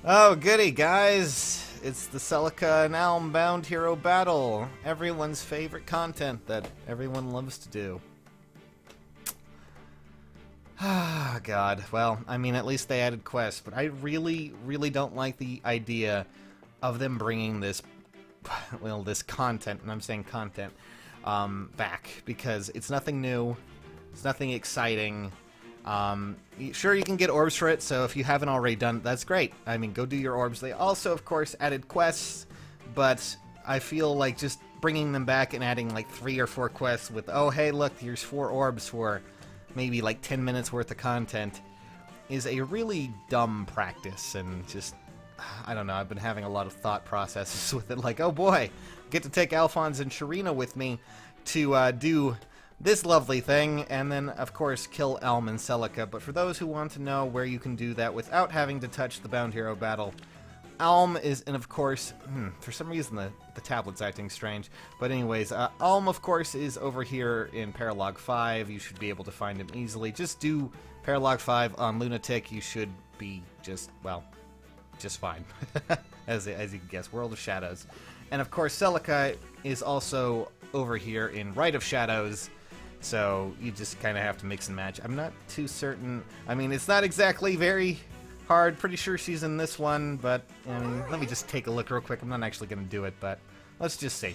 Oh, goody, guys! It's the Celica and Alm Bound Hero Battle. Everyone's favorite content that everyone loves to do. Ah, God. Well, I mean, at least they added quests, but I really, really don't like the idea of them bringing this, well, this content, and I'm saying content, back, because it's nothing new, it's nothing exciting. Sure, you can get orbs for it, so if you haven't already done it, that's great. I mean, go do your orbs. They also, of course, added quests, but I feel like just bringing them back and adding like 3 or 4 quests with, oh, hey, look, here's 4 orbs for maybe like 10 minutes worth of content is a really dumb practice, and just, I don't know, I've been having a lot of thought processes with it, like, oh boy, get to take Alphonse and Sharina with me to do this lovely thing, and then, of course, kill Alm and Celica. But for those who want to know where you can do that without having to touch the Bound Hero battle, Alm is, and of course, for some reason the tablet's acting strange. But anyways, Alm, of course, is over here in Paralog 5. You should be able to find him easily. Just do Paralog 5 on Lunatic. You should be just, well, just fine. as you can guess, World of Shadows. And of course, Celica is also over here in Rite of Shadows. So you just kind of have to mix and match. I'm not too certain. I mean, it's not exactly very hard. Pretty sure she's in this one, but I mean, let me just take a look real quick. I'm not actually going to do it, but let's just see.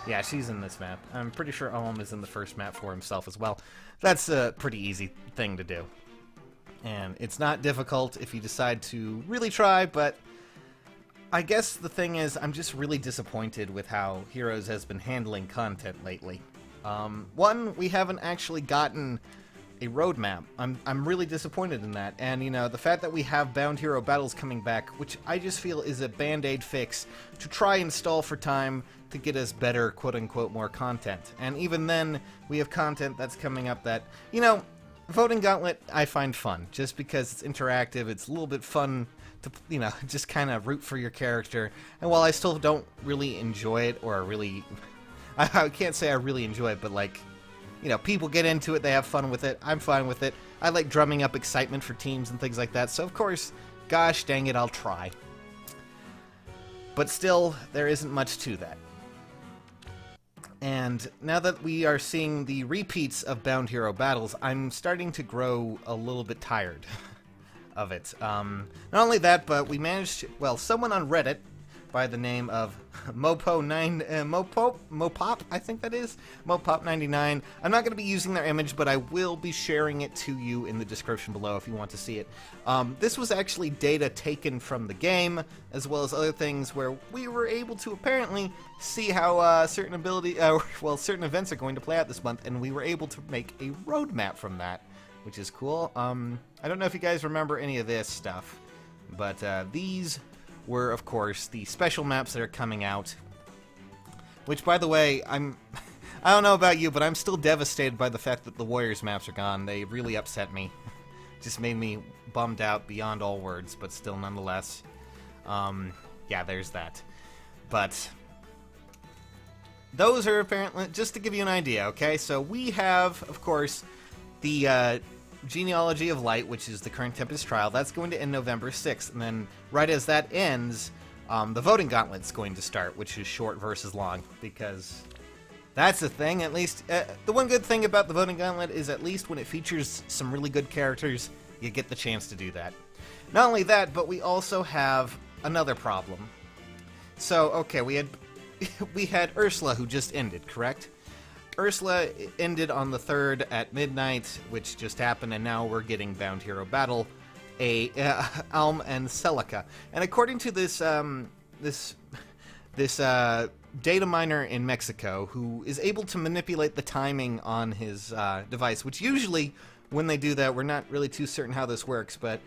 Yeah, she's in this map. I'm pretty sure Alm is in the first map for himself as well. That's a pretty easy thing to do. And it's not difficult if you decide to really try, but I guess the thing is, I'm just really disappointed with how Heroes has been handling content lately. One, we haven't actually gotten a roadmap. I'm really disappointed in that. And, you know, the fact that we have Bound Hero battles coming back, which I just feel is a band-aid fix to try and stall for time to get us better, quote-unquote, more content. And even then, we have content that's coming up that, you know, Voting Gauntlet I find fun, just because it's interactive, it's a little bit fun to, you know, just kind of root for your character. And while I still don't really enjoy it, or really... I can't say I really enjoy it, but, like, you know, people get into it, they have fun with it, I'm fine with it. I like drumming up excitement for teams and things like that, so of course, gosh dang it, I'll try. But still, there isn't much to that. And now that we are seeing the repeats of Bound Hero battles, I'm starting to grow a little bit tired of it. Not only that, but we managed to, well, someone on Reddit by the name of Mopop, I think that is, Mopop99. I'm not going to be using their image, but I will be sharing it to you in the description below if you want to see it. This was actually data taken from the game, as well as other things where we were able to apparently see how certain certain events are going to play out this month, and we were able to make a roadmap from that, which is cool. I don't know if you guys remember any of this stuff, but these were, of course, the special maps that are coming out. Which, by the way, I don't know about you, but I'm still devastated by the fact that the Warriors maps are gone. They really upset me. Just made me bummed out beyond all words, but still, nonetheless. Yeah, there's that. But those are apparently, just to give you an idea, okay? So we have, of course, the Genealogy of Light, which is the current Tempest Trial. That's going to end November 6th, and then right as that ends, the Voting Gauntlet's going to start, which is short versus long, because that's the thing. At least, the one good thing about the Voting Gauntlet is at least when it features some really good characters, you get the chance to do that. Not only that, but we also have another problem. So, okay, we had Ursula, who just ended, correct? Ursula ended on the 3rd at midnight, which just happened, and now we're getting Bound Hero Battle, Alm and Celica. And according to this data miner in Mexico, who is able to manipulate the timing on his device, which usually, when they do that, we're not really too certain how this works, but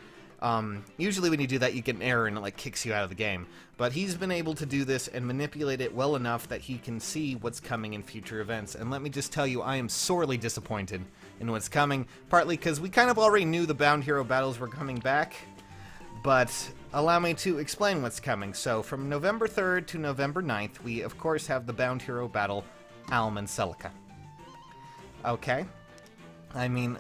usually when you do that, you get an error and it like kicks you out of the game. But he's been able to do this and manipulate it well enough that he can see what's coming in future events. And let me just tell you, I am sorely disappointed in what's coming, partly because we kind of already knew the Bound Hero battles were coming back, but allow me to explain what's coming. So from November 3rd to November 9th, we of course have the Bound Hero battle, Alm and Celica. Okay? I mean,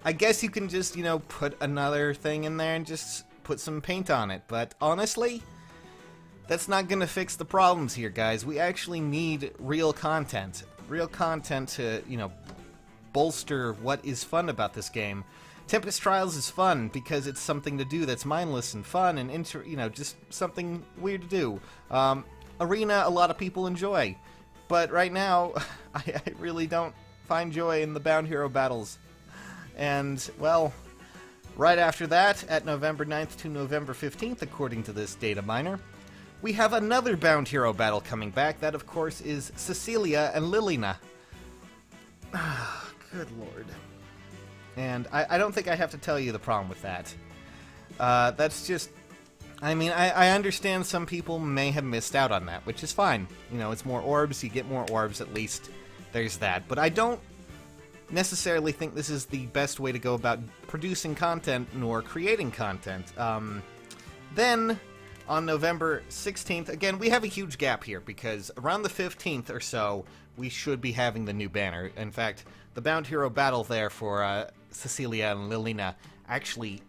I guess you can just, you know, put another thing in there and just put some paint on it. But honestly, that's not going to fix the problems here, guys. We actually need real content. Real content to, you know, bolster what is fun about this game. Tempest Trials is fun because it's something to do that's mindless and fun and, you know, just something weird to do. Arena, a lot of people enjoy. But right now, I really don't find joy in the Bound Hero battles. And, well, right after that, at November 9th to November 15th, according to this data miner, we have another Bound Hero battle coming back. That, of course, is Cecilia and Lilina. Good lord. And I don't think I have to tell you the problem with that. That's just... I mean, I understand some people may have missed out on that, which is fine. You know, it's more orbs, you get more orbs, at least there's that. But I don't necessarily think this is the best way to go about producing content nor creating content. Then, on November 16th, again, we have a huge gap here, because around the 15th or so, we should be having the new banner. In fact, the Bound Hero battle there for Cecilia and Lilina actually,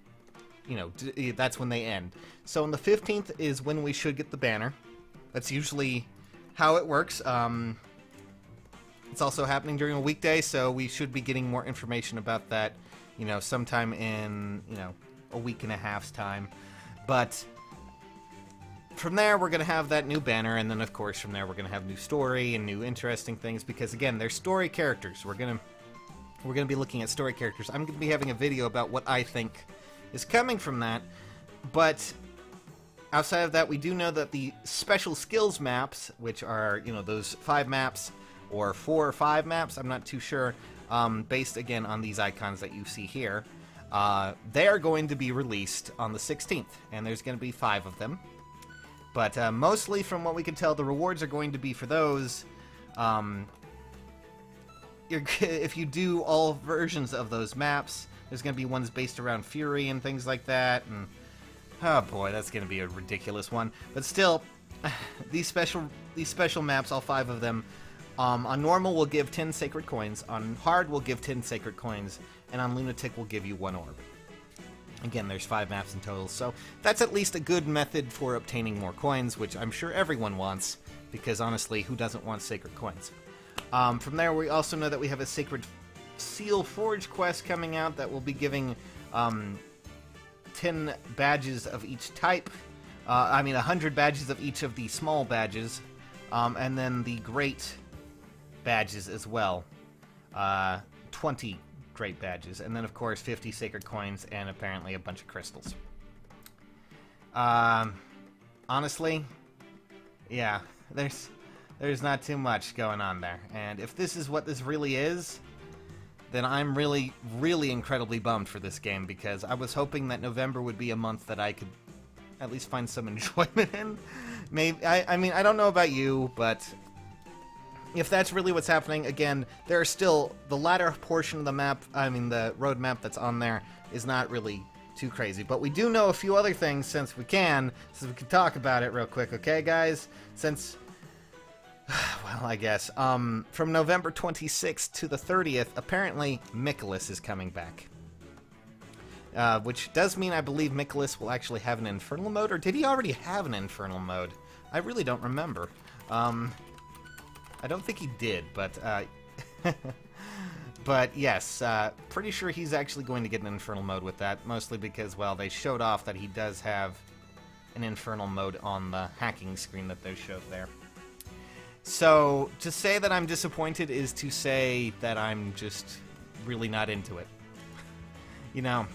you know, that's when they end. So on the 15th is when we should get the banner. That's usually how it works. It's also happening during a weekday, so we should be getting more information about that, you know, sometime in, you know, a week and a half's time. But from there, we're going to have that new banner, and then, of course, from there, we're going to have new story and new interesting things, because, again, they're story characters. We're going to be looking at story characters. I'm going to be having a video about what I think is coming from that, but outside of that, we do know that the special skills maps, which are, you know, those 5 maps, or 4 or 5 maps, I'm not too sure, based, again, on these icons that you see here, they are going to be released on the 16th, and there's going to be 5 of them. But mostly, from what we can tell, the rewards are going to be for those. If you do all versions of those maps, there's going to be ones based around Fury and things like that. And oh boy, that's going to be a ridiculous one. But still, these special maps, all 5 of them, on normal will give 10 sacred coins. On hard will give 10 sacred coins, and on lunatic will give you 1 orb. Again, there's 5 maps in total, so that's at least a good method for obtaining more coins, which I'm sure everyone wants, because honestly, who doesn't want sacred coins? From there, we also know that we have a Sacred Seal Forge quest coming out that will be giving 10 badges of each type. 100 badges of each of the small badges, and then the great badges as well. 20 great badges, and then of course 50 sacred coins and apparently a bunch of crystals. Honestly, yeah, there's not too much going on there, and if this is what this really is, then I'm really, really incredibly bummed for this game, because I was hoping that November would be a month that I could at least find some enjoyment in. Maybe, I mean, I don't know about you, but if that's really what's happening, again, there are still, the latter portion of the map, the road map that's on there is not really too crazy. But we do know a few other things since we can talk about it real quick, okay, guys? Since, well, I guess, from November 26th to the 30th, apparently Mikkolas is coming back. Which does mean I believe Mikkolas will actually have an Infernal mode, or did he already have an Infernal mode? I really don't remember. I don't think he did, but, but yes, pretty sure he's actually going to get an Infernal mode with that, mostly because, well, they showed off that he does have an Infernal mode on the hacking screen that they showed there. So, to say that I'm disappointed is to say that I'm just really not into it. You know,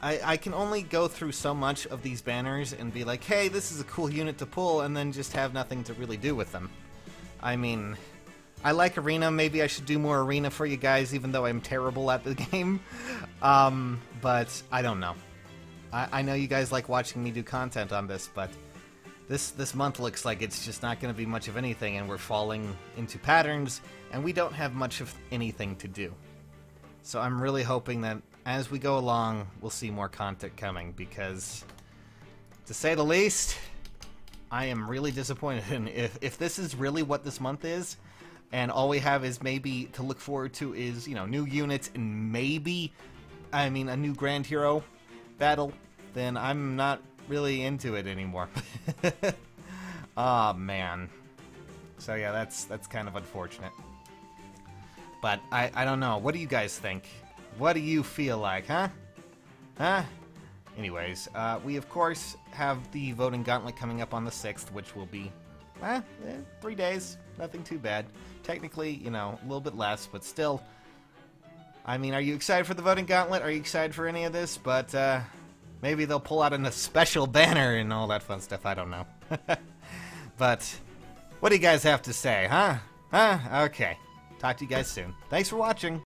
I can only go through so much of these banners and be like, hey, this is a cool unit to pull, and then just have nothing to really do with them. I mean, I like Arena. Maybe I should do more Arena for you guys, even though I'm terrible at the game. But I don't know. I know you guys like watching me do content on this, but this month looks like it's just not going to be much of anything, and we're falling into patterns, and we don't have much of anything to do. So I'm really hoping that as we go along, we'll see more content coming, because, to say the least, I am really disappointed. And if this is really what this month is, and all we have is maybe to look forward to is, you know, new units and maybe, I mean, a new Grand Hero battle, then I'm not really into it anymore. Oh, man. So yeah, that's kind of unfortunate. But I don't know. What do you guys think? What do you feel like, huh? Huh? Anyways, we of course have the voting gauntlet coming up on the 6th, which will be, 3 days. Nothing too bad. Technically, you know, a little bit less, but still. I mean, are you excited for the voting gauntlet? Are you excited for any of this? But, maybe they'll pull out a special banner and all that fun stuff. I don't know. But, what do you guys have to say, huh? Huh? Okay. Talk to you guys soon. Thanks for watching.